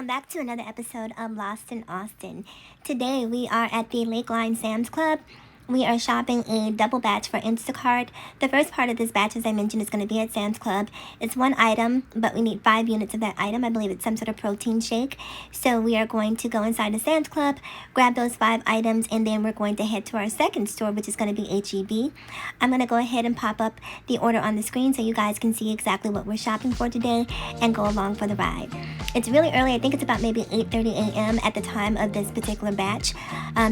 back to another episode of Lost in Austin. Today we are at the Lakeline Sam's Club. We are shopping a double batch for Instacart. The first part of this batch, as I mentioned, is going to be at Sam's Club. It's one item, but we need 5 units of that item. I believe it's some sort of protein shake. So we are going to go inside the Sam's Club, grab those 5 items, and then we're going to head to our second store, which is going to be HEB. I'm going to go ahead and pop up the order on the screen so you guys can see exactly what we're shopping for today and go along for the ride. It's really early. I think it's about maybe 8:30 a.m. at the time of this particular batch.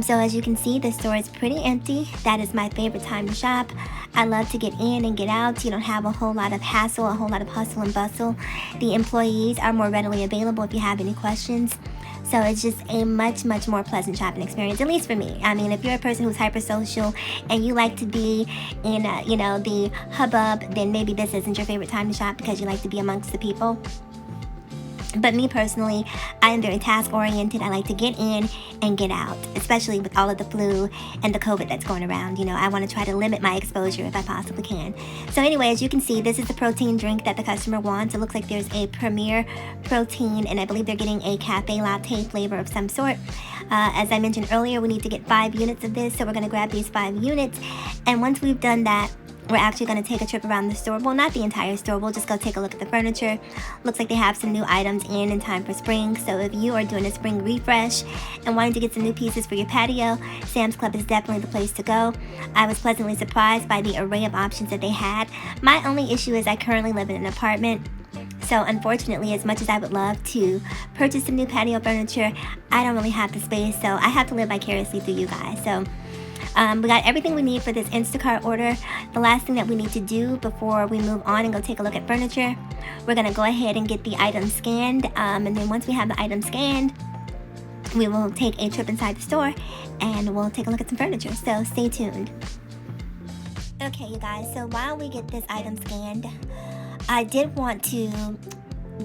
So as you can see, the store is pretty empty. That is my favorite time to shop. I love to get in and get out. You don't have a whole lot of hassle, a whole lot of hustle and bustle. The employees are more readily available if you have any questions. So it's just a much more pleasant shopping experience, at least for me. I mean, if you're a person who's hypersocial and you like to be in, the hubbub, then maybe this isn't your favorite time to shop because you like to be amongst the people. But me personally, I am very task-oriented. I like to get in and get out, especially with all of the flu and the COVID that's going around. I want to try to limit my exposure if I possibly can. So anyway, as you can see, this is the protein drink that the customer wants. It looks like there's a Premier Protein, and I believe they're getting a cafe latte flavor of some sort. As I mentioned earlier, we need to get 5 units of this, so we're going to grab these 5 units. And once we've done that, we're actually going to take a trip around the store. Well, not the entire store. We'll just go take a look at the furniture. Looks like they have some new items in time for spring. So if you are doing a spring refresh and wanting to get some new pieces for your patio, Sam's Club is definitely the place to go. I was pleasantly surprised by the array of options that they had. My only issue is I currently live in an apartment. So unfortunately, as much as I would love to purchase some new patio furniture, I don't really have the space. So I have to live vicariously through you guys. So we got everything we need for this Instacart order. The last thing that we need to do before we move on and go take a look at furniture, we're going to go ahead and get the items scanned. And then once we have the items scanned, we will take a trip inside the store and we'll take a look at some furniture. So stay tuned. Okay, you guys, so while we get this item scanned, I did want to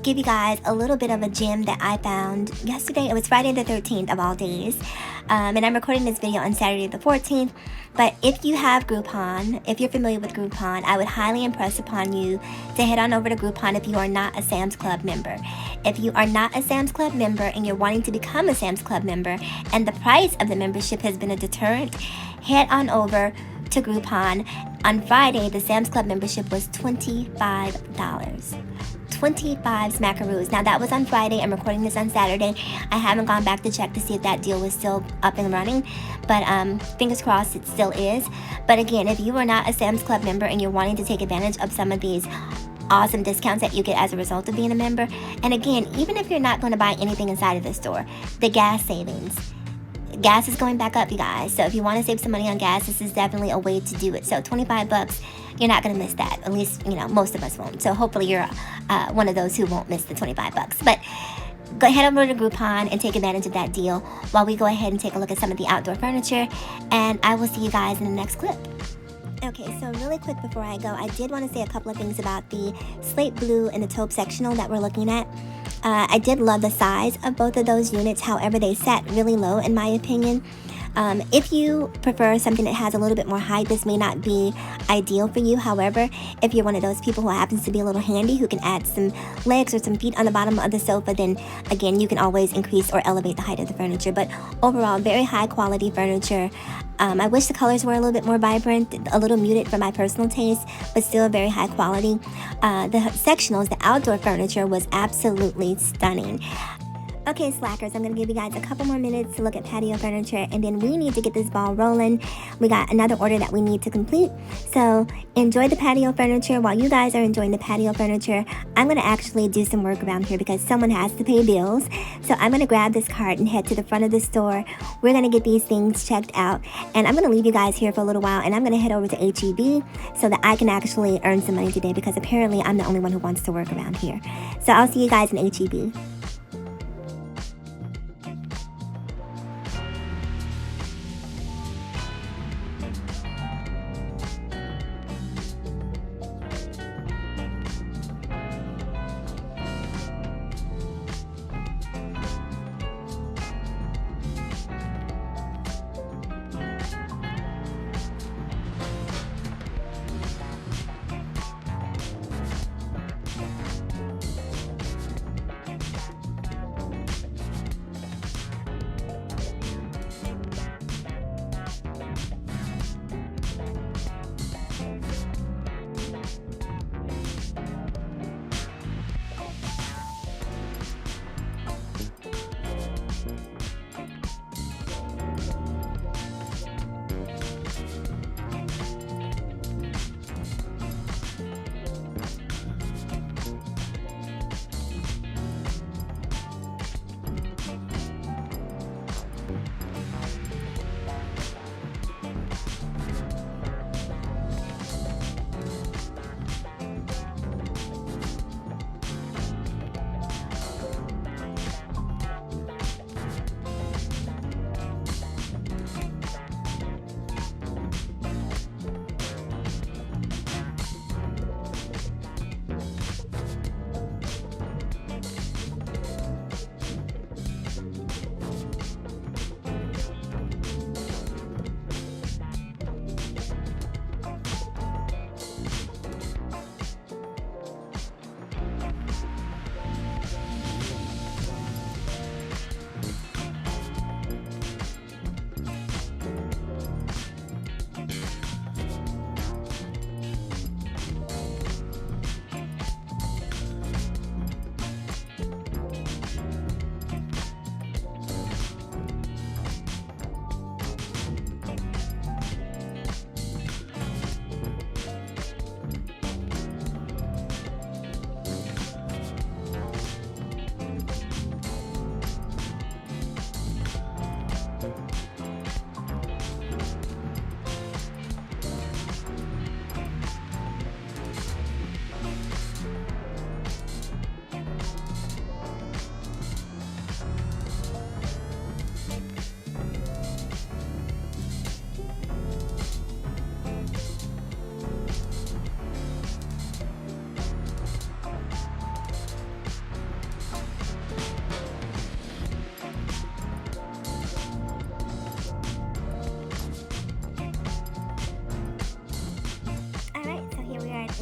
give you guys a little bit of a gem that I found yesterday. It was Friday the 13th of all days. And I'm recording this video on Saturday the 14th. But if you have Groupon, if you're familiar with Groupon, I would highly impress upon you to head on over to Groupon if you are not a Sam's Club member. If you are not a Sam's Club member and you're wanting to become a Sam's Club member and the price of the membership has been a deterrent, head on over to Groupon. On Friday, the Sam's Club membership was $25. 25 smackaroos. Now that was on Friday. I'm recording this on Saturday. I haven't gone back to check to see if that deal was still up and running, but fingers crossed it still is. But again, if you are not a Sam's Club member and you're wanting to take advantage of some of these awesome discounts that you get as a result of being a member, and again, even if you're not going to buy anything inside of the store, the gas savings. Gas is going back up, you guys. So if you want to save some money on gas, this is definitely a way to do it. So $25, you're not going to miss that. At least, most of us won't. So hopefully you're one of those who won't miss the $25. But go ahead over to Groupon and take advantage of that deal while we go ahead and take a look at some of the outdoor furniture. And I will see you guys in the next clip. Okay, so really quick before I go, I did want to say a couple of things about the slate blue and the taupe sectional that we're looking at. I did love the size of both of those units. However, they sat really low in my opinion. If you prefer something that has a little bit more height, this may not be ideal for you. However, if you're one of those people who happens to be a little handy, who can add some legs or some feet on the bottom of the sofa, then again, you can always increase or elevate the height of the furniture. But overall, very high quality furniture. I wish the colors were a little bit more vibrant, a little muted for my personal taste, but still very high quality. The sectionals, the outdoor furniture was absolutely stunning. Okay, slackers, I'm going to give you guys a couple more minutes to look at patio furniture, and then we need to get this ball rolling. We got another order that we need to complete. So enjoy the patio furniture. While you guys are enjoying the patio furniture, I'm going to actually do some work around here because someone has to pay bills. So I'm going to grab this cart and head to the front of the store. We're going to get these things checked out, and I'm going to leave you guys here for a little while, and I'm going to head over to HEB so that I can actually earn some money today because apparently I'm the only one who wants to work around here. So I'll see you guys in HEB.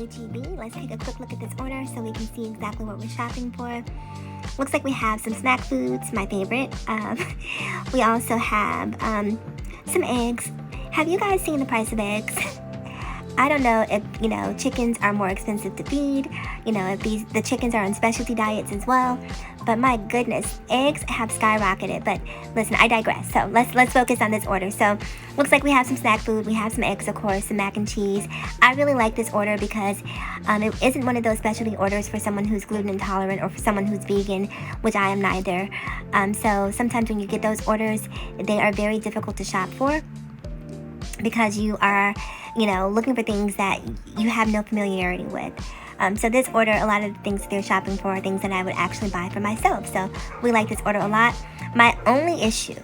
HEB. Let's take a quick look at this order so we can see exactly what we're shopping for. Looks like we have some snack foods, my favorite. We also have some eggs. Have you guys seen the price of eggs? I don't know if, chickens are more expensive to feed, if the chickens are on specialty diets as well. But my goodness, eggs have skyrocketed. But listen, I digress. So let's focus on this order. So looks like we have some snack food. We have some eggs, of course, some mac and cheese. I really like this order because it isn't one of those specialty orders for someone who's gluten intolerant or for someone who's vegan, which I am neither. So sometimes when you get those orders, they are very difficult to shop for because you are looking for things that you have no familiarity with. So this order, a lot of the things they're shopping for are things that I would actually buy for myself. So we like this order a lot. My only issue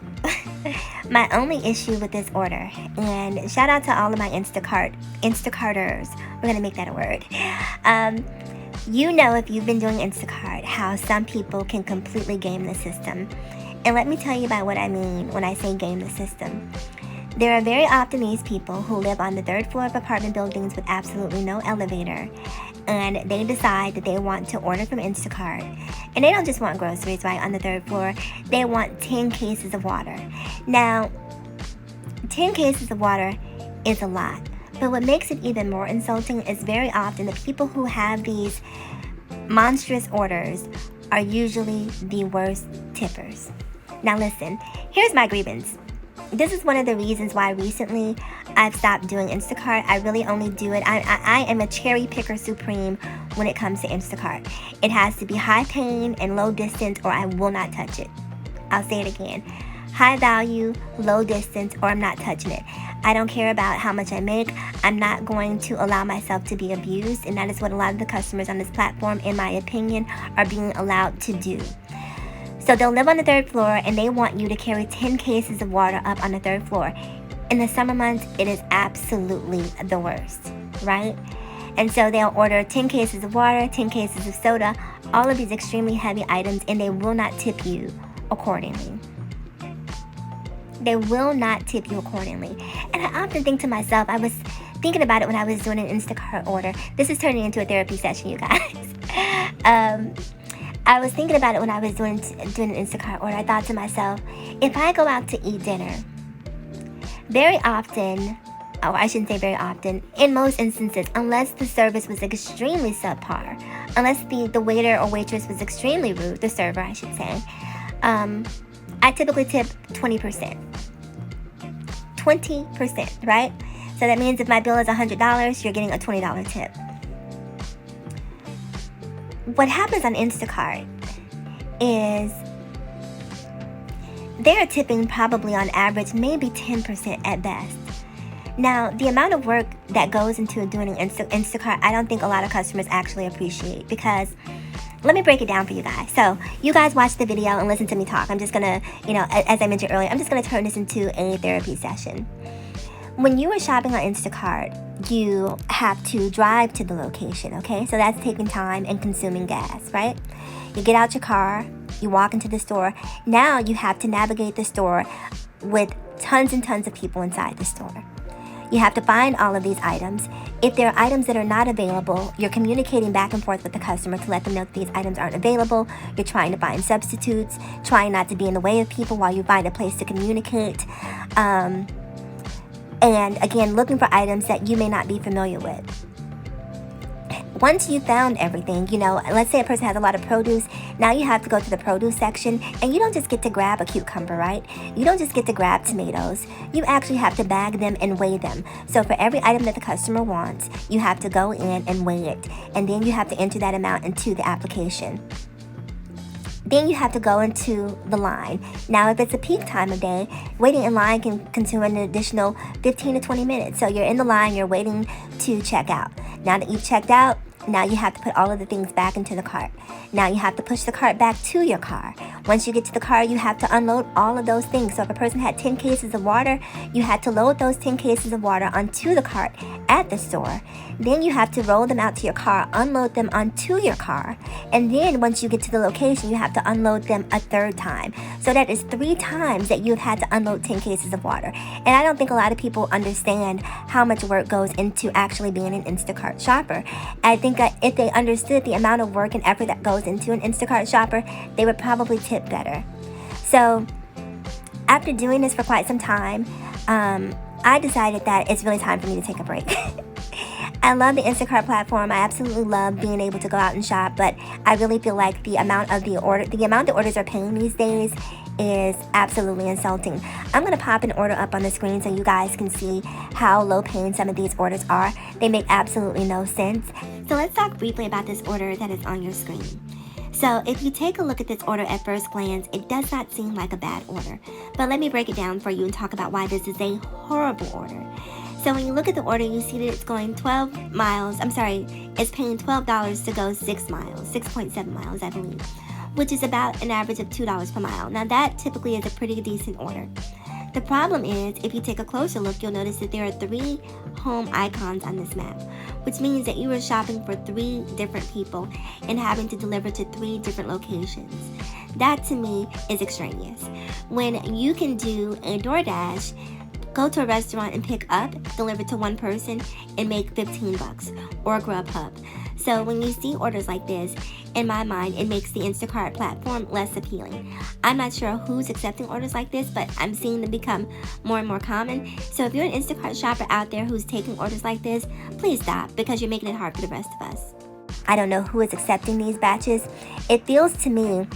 with this order, and shout out to all of my Instacarters. We're going to make that a word. If you've been doing Instacart, how some people can completely game the system. And let me tell you about what I mean when I say game the system. There are very often these people who live on the third floor of apartment buildings with absolutely no elevator, and they decide that they want to order from Instacart. And they don't just want groceries right on the third floor, they want 10 cases of water. Now, 10 cases of water is a lot, but what makes it even more insulting is very often the people who have these monstrous orders are usually the worst tippers. Now listen, here's my grievance. This is one of the reasons why recently I've stopped doing Instacart. I really only do it. I am a cherry picker supreme when it comes to Instacart. It has to be high pain and low distance or I will not touch it. I'll say it again. High value, low distance, or I'm not touching it. I don't care about how much I make. I'm not going to allow myself to be abused, and that is what a lot of the customers on this platform, in my opinion, are being allowed to do. So they'll live on the third floor and they want you to carry 10 cases of water up on the third floor. In the summer months, it is absolutely the worst, right? And so they'll order 10 cases of water, 10 cases of soda, all of these extremely heavy items, and they will not tip you accordingly. They will not tip you accordingly. And I often think to myself, I was thinking about it when I was doing an Instacart order. This is turning into a therapy session, you guys. I was thinking about it when I was doing an Instacart order. I thought to myself, if I go out to eat dinner, very often, or I shouldn't say very often, in most instances, unless the service was extremely subpar, unless the waiter or waitress was extremely rude, the server I should say, I typically tip 20%. 20%, right? So that means if my bill is $100, you're getting a $20 tip. What happens on Instacart is they're tipping probably on average maybe 10% at best. Now, the amount of work that goes into doing an Instacart, I don't think a lot of customers actually appreciate, because let me break it down for you guys. So you guys watch the video and listen to me talk. I'm just going to, as I mentioned earlier, I'm just going to turn this into a therapy session. When you are shopping on Instacart, you have to drive to the location, okay? So that's taking time and consuming gas, right? You get out your car, you walk into the store. Now you have to navigate the store with tons and tons of people inside the store. You have to find all of these items. If there are items that are not available, you're communicating back and forth with the customer to let them know that these items aren't available. You're trying to find substitutes, trying not to be in the way of people while you find a place to communicate. And again, looking for items that you may not be familiar with. Once you found everything, let's say a person has a lot of produce, now you have to go to the produce section, and you don't just get to grab a cucumber, right? You don't just get to grab tomatoes. You actually have to bag them and weigh them. So for every item that the customer wants, you have to go in and weigh it, and then you have to enter that amount into the application. Then you have to go into the line. Now, if it's a peak time of day, waiting in line can consume an additional 15 to 20 minutes. So you're in the line, you're waiting to check out. Now that you've checked out, Now you have to put all of the things back into the cart. Now you have to push the cart back to your car. Once you get to the car, you have to unload all of those things. So if a person had 10 cases of water, you had to load those 10 cases of water onto the cart at the store. Then you have to roll them out to your car, unload them onto your car. And then once you get to the location, you have to unload them a third time. So that is 3 times that you've had to unload 10 cases of water. And I don't think a lot of people understand how much work goes into actually being an Instacart shopper. I think that if they understood the amount of work and effort that goes into an Instacart shopper, they would probably tip better. So after doing this for quite some time, I decided that it's really time for me to take a break. I love the Instacart platform. I absolutely love being able to go out and shop, but I really feel like the amount the orders are paying these days is absolutely insulting. I'm going to pop an order up on the screen so you guys can see how low paying some of these orders are. They make absolutely no sense. So let's talk briefly about this order that is on your screen. So if you take a look at this order at first glance, it does not seem like a bad order. But let me break it down for you and talk about why this is a horrible order. So when you look at the order, you see that it's going 12 miles. It's paying $12 to go 6 miles, 6.7 miles, I believe, which is about an average of $2 per mile. Now that typically is a pretty decent order. The problem is, if you take a closer look, you'll notice that there are 3 home icons on this map, which means that you are shopping for 3 different people and having to deliver to 3 different locations. That to me is extraneous. When you can do a DoorDash, go to a restaurant and pick up, deliver to one person, and make $15, or a Grubhub. So when you see orders like this, in my mind, it makes the Instacart platform less appealing. I'm not sure who's accepting orders like this, but I'm seeing them become more and more common. So if you're an Instacart shopper out there who's taking orders like this, please stop, because you're making it hard for the rest of us. I don't know who is accepting these batches. It feels to me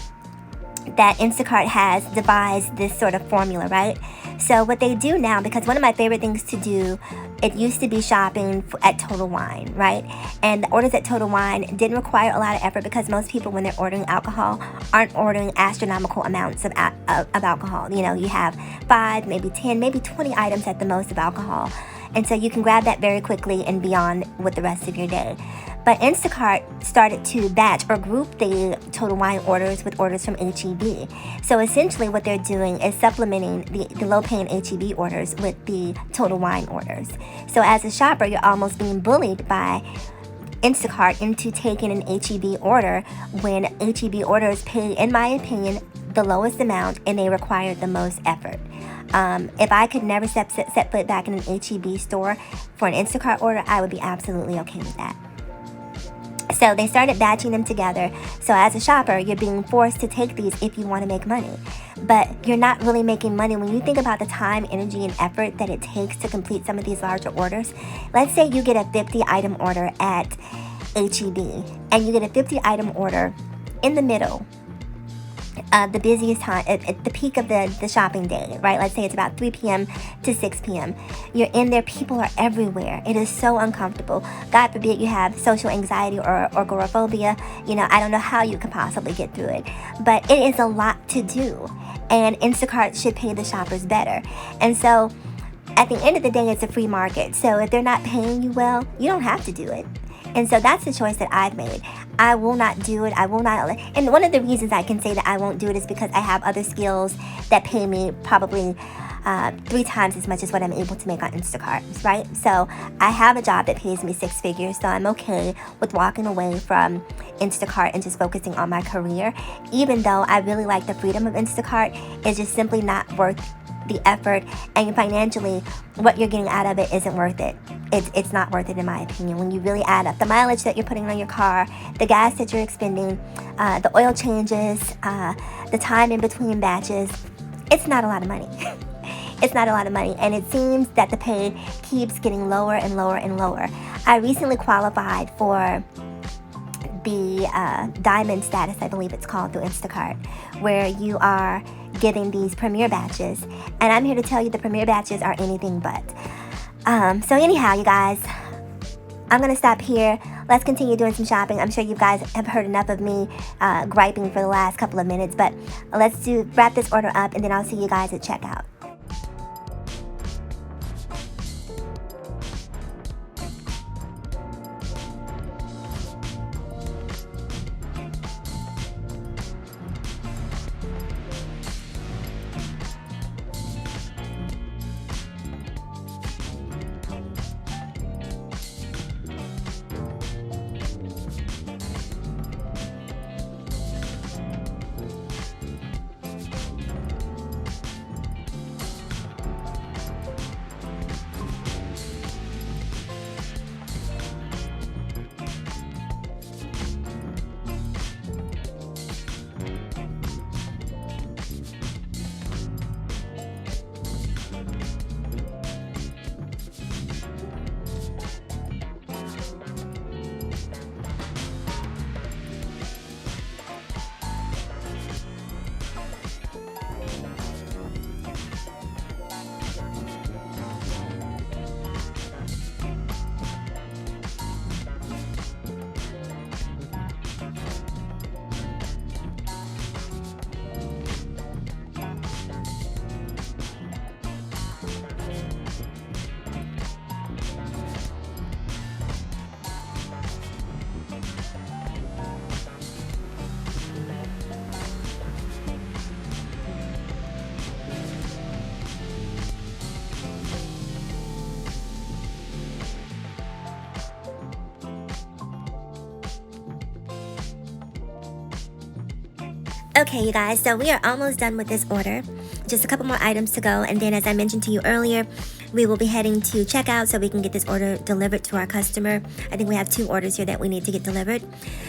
that Instacart has devised this sort of formula, right? So what they do now, because one of my favorite things to do, it used to be shopping at Total Wine, right? And the orders at Total Wine didn't require a lot of effort, because most people, when they're ordering alcohol, aren't ordering astronomical amounts of alcohol. You know, you have 5, maybe 10, maybe 20 items at the most of alcohol. And so you can grab that very quickly and be on with the rest of your day. But Instacart started to batch or group the Total Wine orders with orders from HEB. So essentially what they're doing is supplementing the low-paying HEB orders with the Total Wine orders. So as a shopper, you're almost being bullied by Instacart into taking an HEB order, when HEB orders pay, in my opinion, the lowest amount, and they require the most effort. If I could never set foot back in an HEB store for an Instacart order, I would be absolutely okay with that. So they started batching them together. So as a shopper, you're being forced to take these if you want to make money. But you're not really making money when you think about the time, energy, and effort that it takes to complete some of these larger orders. Let's say you get a 50-item order at HEB, and you get a 50-item order in the middle, the busiest time, at the peak of the shopping day, right? Let's say it's about 3 p.m. to 6 p.m. You're in there, people are everywhere. It is so uncomfortable. God forbid you have social anxiety or agoraphobia. You know, I don't know how you could possibly get through it. But it is a lot to do. And Instacart should pay the shoppers better. And so at the end of the day, it's a free market. So if they're not paying you well, you don't have to do it. And so that's the choice that I've made. I will not do it. I will not. And one of the reasons I can say that I won't do it is because I have other skills that pay me probably 3 times as much as what I'm able to make on Instacart, right? So I have a job that pays me 6 figures, so I'm okay with walking away from Instacart and just focusing on my career. Even though I really like the freedom of Instacart, it's just simply not worth the effort, and financially what you're getting out of it isn't worth it. It's not worth it, in my opinion. When you really add up the mileage that you're putting on your car, the gas that you're expending, the oil changes, the time in between batches, it's not a lot of money. It's not a lot of money, and it seems that the pay keeps getting lower and lower and lower. I recently qualified for the diamond status, I believe it's called, through Instacart, where you are getting these premier batches, and I'm here to tell you the premier batches are anything but. So anyhow, you guys, I'm gonna stop here. Let's continue doing some shopping. I'm sure you guys have heard enough of me griping for the last couple of minutes, but let's wrap this order up, and then I'll see you guys at checkout. Okay, you guys, so we are almost done with this order. Just a couple more items to go, and then as I mentioned to you earlier, we will be heading to checkout so we can get this order delivered to our customer. I think we have 2 orders here that we need to get delivered,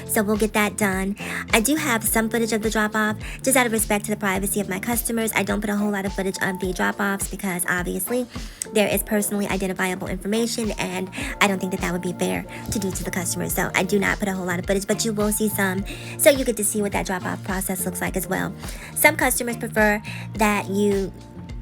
so we'll get that done. I do have some footage of the drop-off, just out of respect to the privacy of my customers. I don't put a whole lot of footage of the drop-offs because obviously there is personally identifiable information, and I don't think that that would be fair to do to the customers. So I do not put a whole lot of footage, but you will see some, so you get to see what that drop-off process looks like as well. Some customers prefer that you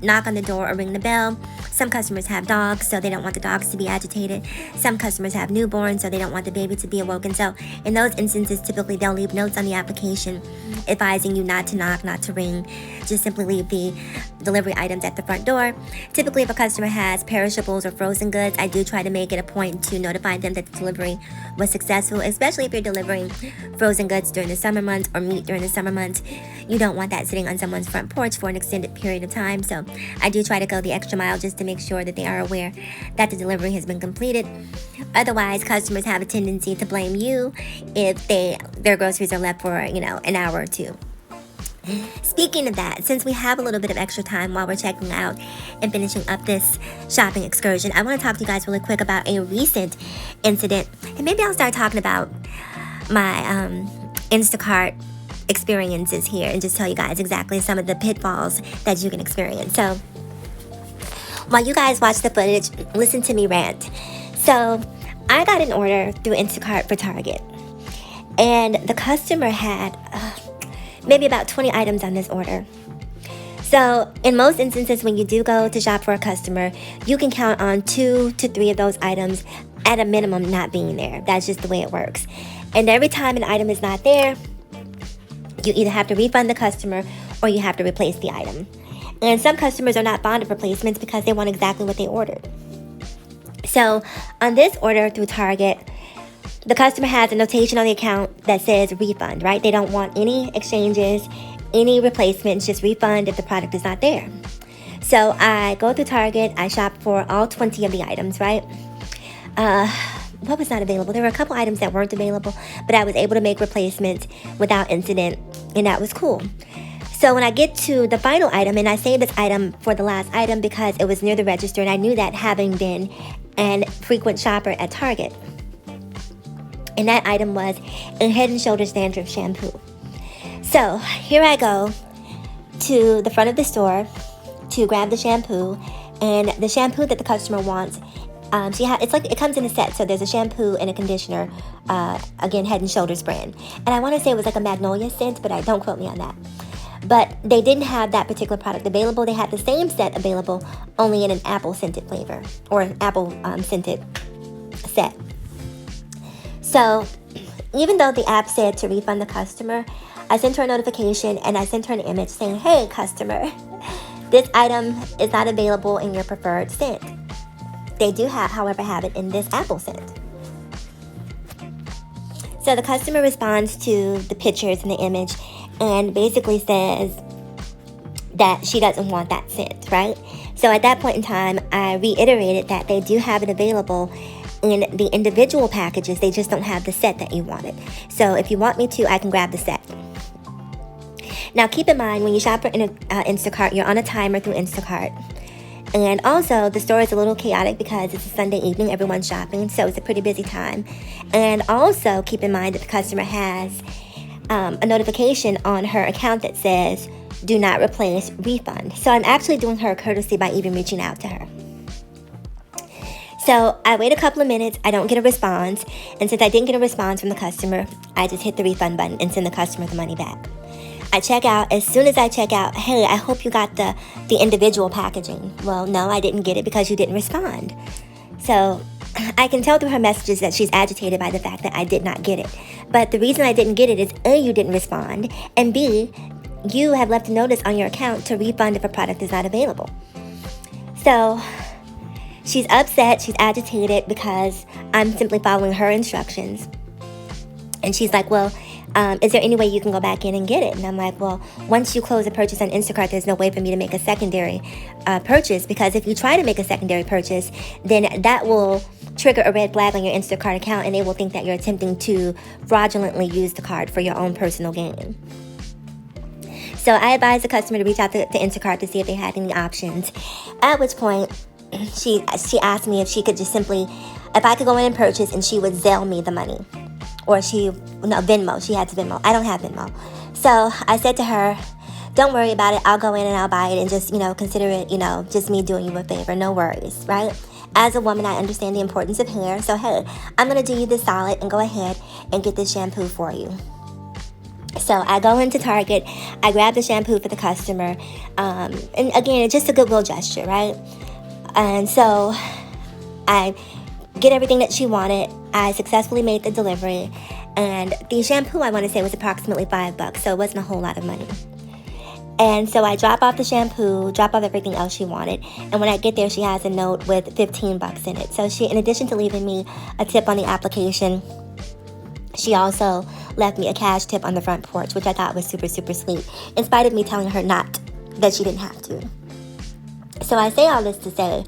knock on the door or ring the bell. Some customers have dogs, so they don't want the dogs to be agitated. Some customers have newborns, so they don't want the baby to be awoken. So in those instances, typically they'll leave notes on the application advising you not to knock, not to ring. Just simply leave the delivery items at the front door. Typically, if a customer has perishables or frozen goods, I do try to make it a point to notify them that the delivery was successful, especially if you're delivering frozen goods during the summer months or meat during the summer months. You don't want that sitting on someone's front porch for an extended period of time. So I do try to go the extra mile just to make sure that they are aware that the delivery has been completed. Otherwise, customers have a tendency to blame you if their groceries are left for, an hour or two. Speaking of that, since we have a little bit of extra time while we're checking out and finishing up this shopping excursion, I want to talk to you guys really quick about a recent incident. And maybe I'll start talking about my Instacart experiences here and just tell you guys exactly some of the pitfalls that you can experience. So while you guys watch the footage, listen to me rant. So I got an order through Instacart for Target, and the customer had maybe about 20 items on this order. So in most instances, when you do go to shop for a customer, you can count on 2 to 3 of those items at a minimum not being there. That's just the way it works. And every time an item is not there, you either have to refund the customer or you have to replace the item. And some customers are not fond of replacements because they want exactly what they ordered. So on this order through Target, the customer has a notation on the account that says refund, right? They don't want any exchanges, any replacements, just refund if the product is not there. So I go through Target, I shop for all 20 of the items, right? What was not available? There were a couple items that weren't available, but I was able to make replacements without incident, and that was cool. So when I get to the final item, and I saved this item for the last item because it was near the register, and I knew that having been a frequent shopper at Target. And that item was a Head & Shoulders dandruff shampoo. So here I go to the front of the store to grab the shampoo, and the shampoo that the customer wants, it comes in a set. So there's a shampoo and a conditioner, again, Head & Shoulders brand. And I want to say it was like a magnolia scent, but don't quote me on that. But they didn't have that particular product available. They had the same set available, only in an apple scented flavor, or an apple scented set. So even though the app said to refund the customer, I sent her a notification and I sent her an image saying, hey customer, this item is not available in your preferred scent. They do however, have it in this apple scent. So the customer responds to the pictures and the image and basically says that she doesn't want that scent, right? So at that point in time, I reiterated that they do have it available in the individual packages. They just don't have the set that you wanted. So if you want me to, I can grab the set. Now keep in mind, when you shop for Instacart, you're on a timer through Instacart. And also, the store is a little chaotic because it's a Sunday evening, everyone's shopping, so it's a pretty busy time. And also, keep in mind that the customer has a notification on her account that says, do not replace, refund. So I'm actually doing her a courtesy by even reaching out to her. So I wait a couple of minutes, I don't get a response, and since I didn't get a response from the customer, I just hit the refund button and send the customer the money back. I check out. As soon as I check out, hey, I hope you got the individual packaging. Well, no, I didn't get it because you didn't respond. So I can tell through her messages that she's agitated by the fact that I did not get it. But the reason I didn't get it is A, you didn't respond, and B, you have left a notice on your account to refund if a product is not available. So she's upset, she's agitated because I'm simply following her instructions. And she's like, well, is there any way you can go back in and get it? And I'm like, well, once you close a purchase on Instacart, there's no way for me to make a secondary purchase, because if you try to make a secondary purchase, then that will trigger a red flag on your Instacart account, and they will think that you're attempting to fraudulently use the card for your own personal gain. So I advised the customer to reach out to Instacart to see if they had any options. At which point, she asked me if I could go in and purchase, and she would Zelle me the money. Or Venmo. She had to Venmo. I don't have Venmo. So I said to her, don't worry about it. I'll go in and I'll buy it and just, consider it, just me doing you a favor. No worries, right? As a woman, I understand the importance of hair. So, hey, I'm going to do you this solid and go ahead and get this shampoo for you. So I go into Target, I grab the shampoo for the customer, and again, it's just a goodwill gesture, right? And so I get everything that she wanted. I successfully made the delivery, and the shampoo, I want to say, was approximately $5, so it wasn't a whole lot of money. And so I drop off the shampoo, drop off everything else she wanted, and when I get there, she has a note with $15 in it. So she, in addition to leaving me a tip on the application, she also left me a cash tip on the front porch, which I thought was super, super sweet, in spite of me telling her that she didn't have to. So I say all this to say,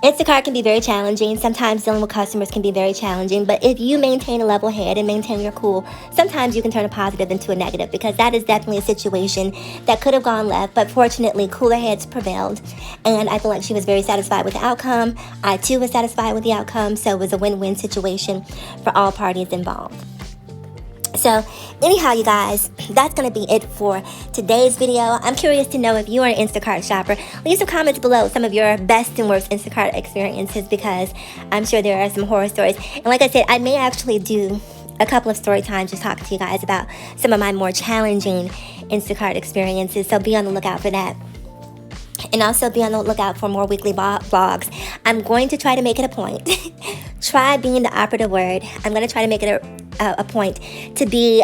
Instacart can be very challenging. Sometimes dealing with customers can be very challenging, but if you maintain a level head and maintain your cool, sometimes you can turn a positive into a negative, because that is definitely a situation that could have gone left, but fortunately cooler heads prevailed, and I feel like she was very satisfied with the outcome. I too was satisfied with the outcome, so it was a win-win situation for all parties involved. So anyhow, you guys, that's going to be it for today's video. I'm curious to know if you are an Instacart shopper. Leave some comments below some of your best and worst Instacart experiences, because I'm sure there are some horror stories. And like I said, I may actually do a couple of story times just talking to you guys about some of my more challenging Instacart experiences. So be on the lookout for that. And also be on the lookout for more weekly vlogs. I'm going to try to make it a point. Try being the operative word. I'm going to try to make it a point to be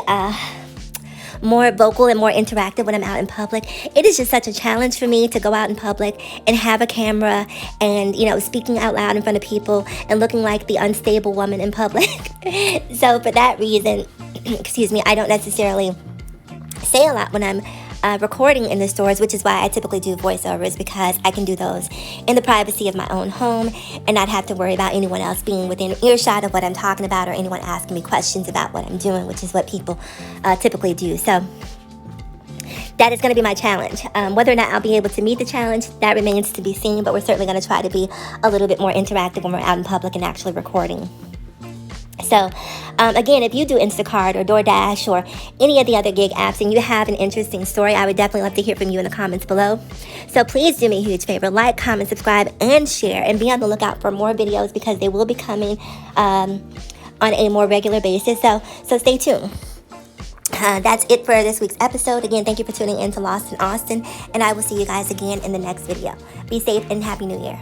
more vocal and more interactive when I'm out in public. It is just such a challenge for me to go out in public and have a camera and, speaking out loud in front of people and looking like the unstable woman in public. So for that reason, I don't necessarily say a lot when I'm recording in the stores, which is why I typically do voiceovers, because I can do those in the privacy of my own home and not have to worry about anyone else being within earshot of what I'm talking about, or anyone asking me questions about what I'm doing, which is what people typically do. So that is going to be my challenge. Whether or not I'll be able to meet the challenge, that remains to be seen, but we're certainly going to try to be a little bit more interactive when we're out in public and actually recording. So, again, if you do Instacart or DoorDash or any of the other gig apps and you have an interesting story, I would definitely love to hear from you in the comments below. So please do me a huge favor, like, comment, subscribe, and share, and be on the lookout for more videos, because they will be coming on a more regular basis. So stay tuned. That's it for this week's episode. Again, thank you for tuning in to Lost in Austin, and I will see you guys again in the next video. Be safe and Happy New Year.